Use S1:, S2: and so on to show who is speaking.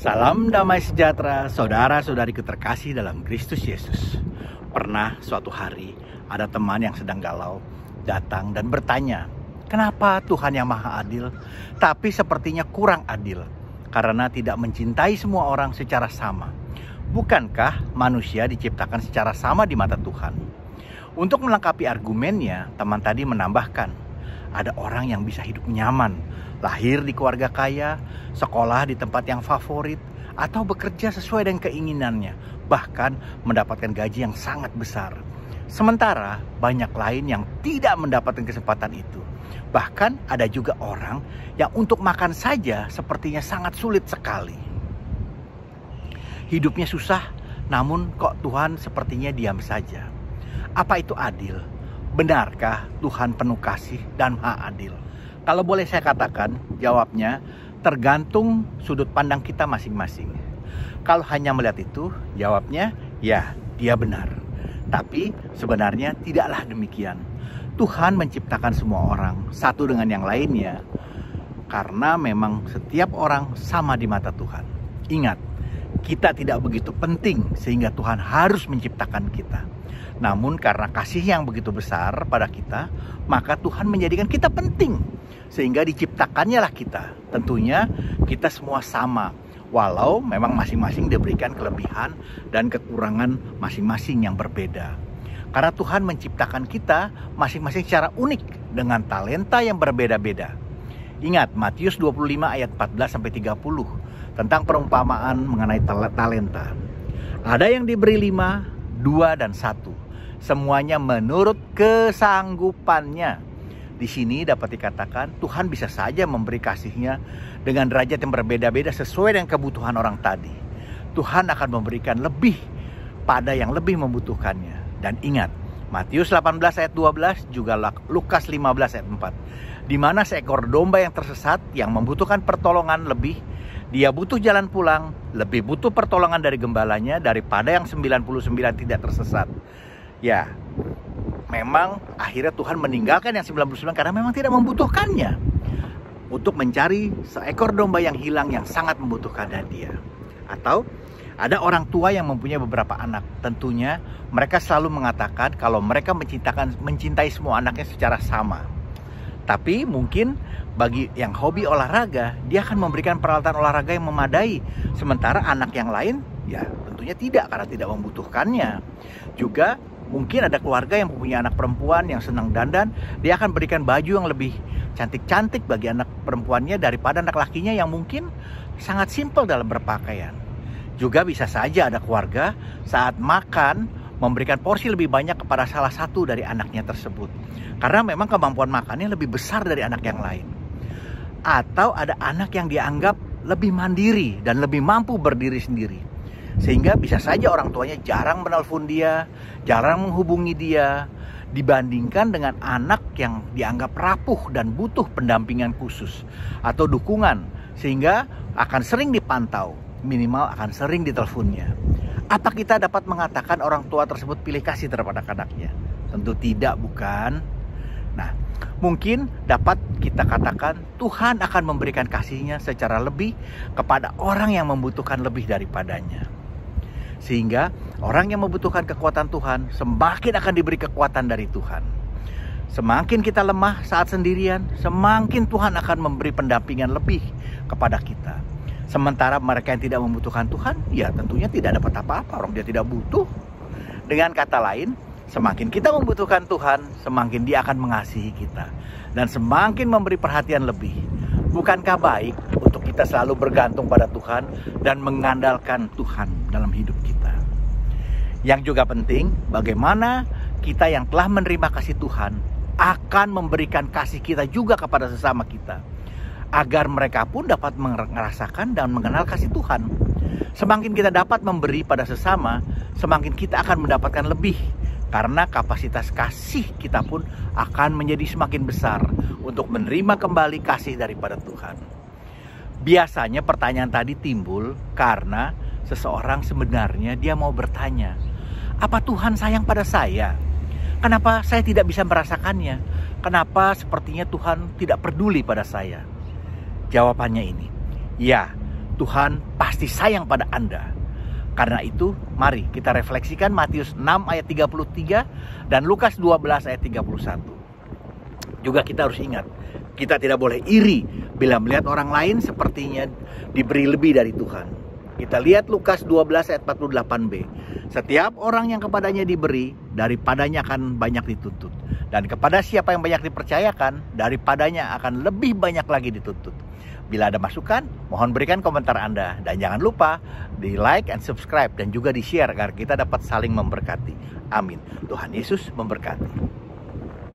S1: Salam damai sejahtera, saudara-saudariku terkasih dalam Kristus Yesus. Pernah suatu hari ada teman yang sedang galau datang dan bertanya, kenapa Tuhan yang Maha Adil tapi sepertinya kurang adil karena tidak mencintai semua orang secara sama? Bukankah manusia diciptakan secara sama di mata Tuhan? Untuk melengkapi argumennya, teman tadi menambahkan, ada orang yang bisa hidup nyaman, lahir di keluarga kaya, sekolah di tempat yang favorit, atau bekerja sesuai dengan keinginannya, bahkan mendapatkan gaji yang sangat besar. Sementara banyak lain yang tidak mendapatkan kesempatan itu. Bahkan ada juga orang yang untuk makan saja sepertinya sangat sulit sekali. Hidupnya susah, namun kok Tuhan sepertinya diam saja. Apa itu adil? Benarkah Tuhan penuh kasih dan Maha Adil? Kalau boleh saya katakan, jawabnya tergantung sudut pandang kita masing-masing. Kalau hanya melihat itu, jawabnya ya, dia benar. Tapi sebenarnya tidaklah demikian. Tuhan menciptakan semua orang satu dengan yang lainnya, karena memang setiap orang sama di mata Tuhan. Ingat, kita tidak begitu penting sehingga Tuhan harus menciptakan kita. Namun karena kasih yang begitu besar pada kita, maka Tuhan menjadikan kita penting. Sehingga diciptakannya lah kita. Tentunya kita semua sama. Walau memang masing-masing diberikan kelebihan dan kekurangan masing-masing yang berbeda. Karena Tuhan menciptakan kita masing-masing secara unik dengan talenta yang berbeda-beda. Ingat Matius 25 ayat 14-30 tentang perumpamaan mengenai talenta. Ada yang diberi 5, 2, dan 1. Semuanya menurut kesanggupannya. Di sini dapat dikatakan Tuhan bisa saja memberi kasih-Nya dengan derajat yang berbeda-beda sesuai dengan kebutuhan orang tadi. Tuhan akan memberikan lebih pada yang lebih membutuhkannya. Dan ingat, Matius 18 ayat 12 juga Lukas 15 ayat 4. Di mana seekor domba yang tersesat yang membutuhkan pertolongan lebih, dia butuh jalan pulang, lebih butuh pertolongan dari gembalanya daripada yang 99 tidak tersesat. Ya, memang akhirnya Tuhan meninggalkan yang 99 karena memang tidak membutuhkannya. Untuk mencari seekor domba yang hilang yang sangat membutuhkan dia. Atau ada orang tua yang mempunyai beberapa anak. Tentunya mereka selalu mengatakan kalau mereka mencintai semua anaknya secara sama. Tapi mungkin bagi yang hobi olahraga, dia akan memberikan peralatan olahraga yang memadai. Sementara anak yang lain, ya tentunya tidak karena tidak membutuhkannya. Juga mungkin ada keluarga yang mempunyai anak perempuan yang senang dandan, dia akan berikan baju yang lebih cantik-cantik bagi anak perempuannya daripada anak lakinya yang mungkin sangat simpel dalam berpakaian. Juga bisa saja ada keluarga saat makan memberikan porsi lebih banyak kepada salah satu dari anaknya tersebut. Karena memang kemampuan makannya lebih besar dari anak yang lain. Atau ada anak yang dianggap lebih mandiri dan lebih mampu berdiri sendiri. Sehingga bisa saja orang tuanya jarang menelpon dia, jarang menghubungi dia, dibandingkan dengan anak yang dianggap rapuh dan butuh pendampingan khusus atau dukungan, sehingga akan sering dipantau, minimal akan sering diteleponnya. Apa kita dapat mengatakan orang tua tersebut pilih kasih terhadap anaknya? Tentu tidak, bukan? Nah, mungkin dapat kita katakan Tuhan akan memberikan kasih-Nya secara lebih kepada orang yang membutuhkan lebih daripadanya. Sehingga orang yang membutuhkan kekuatan Tuhan semakin akan diberi kekuatan dari Tuhan. Semakin kita lemah saat sendirian, semakin Tuhan akan memberi pendampingan lebih kepada kita. Sementara mereka yang tidak membutuhkan Tuhan, ya tentunya tidak dapat apa-apa, orang dia tidak butuh. Dengan kata lain, semakin kita membutuhkan Tuhan, semakin Dia akan mengasihi kita. Dan semakin memberi perhatian lebih. Bukankah baik untuk kita selalu bergantung pada Tuhan dan mengandalkan Tuhan dalam hidup kita? Yang juga penting, bagaimana kita yang telah menerima kasih Tuhan akan memberikan kasih kita juga kepada sesama kita. Agar mereka pun dapat merasakan dan mengenal kasih Tuhan. Semakin kita dapat memberi pada sesama, semakin kita akan mendapatkan lebih. Karena kapasitas kasih kita pun akan menjadi semakin besar untuk menerima kembali kasih daripada Tuhan. Biasanya pertanyaan tadi timbul karena seseorang sebenarnya dia mau bertanya, apa Tuhan sayang pada saya? Kenapa saya tidak bisa merasakannya? Kenapa sepertinya Tuhan tidak peduli pada saya? Jawabannya ini, ya, Tuhan pasti sayang pada Anda. Karena itu, mari kita refleksikan Matius 6 ayat 33 dan Lukas 12 ayat 31. Juga kita harus ingat, kita tidak boleh iri bila melihat orang lain sepertinya diberi lebih dari Tuhan. Kita lihat Lukas 12 ayat 48b. Setiap orang yang kepadanya diberi, daripadanya akan banyak dituntut. Dan kepada siapa yang banyak dipercayakan, daripadanya akan lebih banyak lagi dituntut. Bila ada masukan, mohon berikan komentar Anda. Dan jangan lupa di like and subscribe dan juga di share agar kita dapat saling memberkati. Amin. Tuhan Yesus memberkati.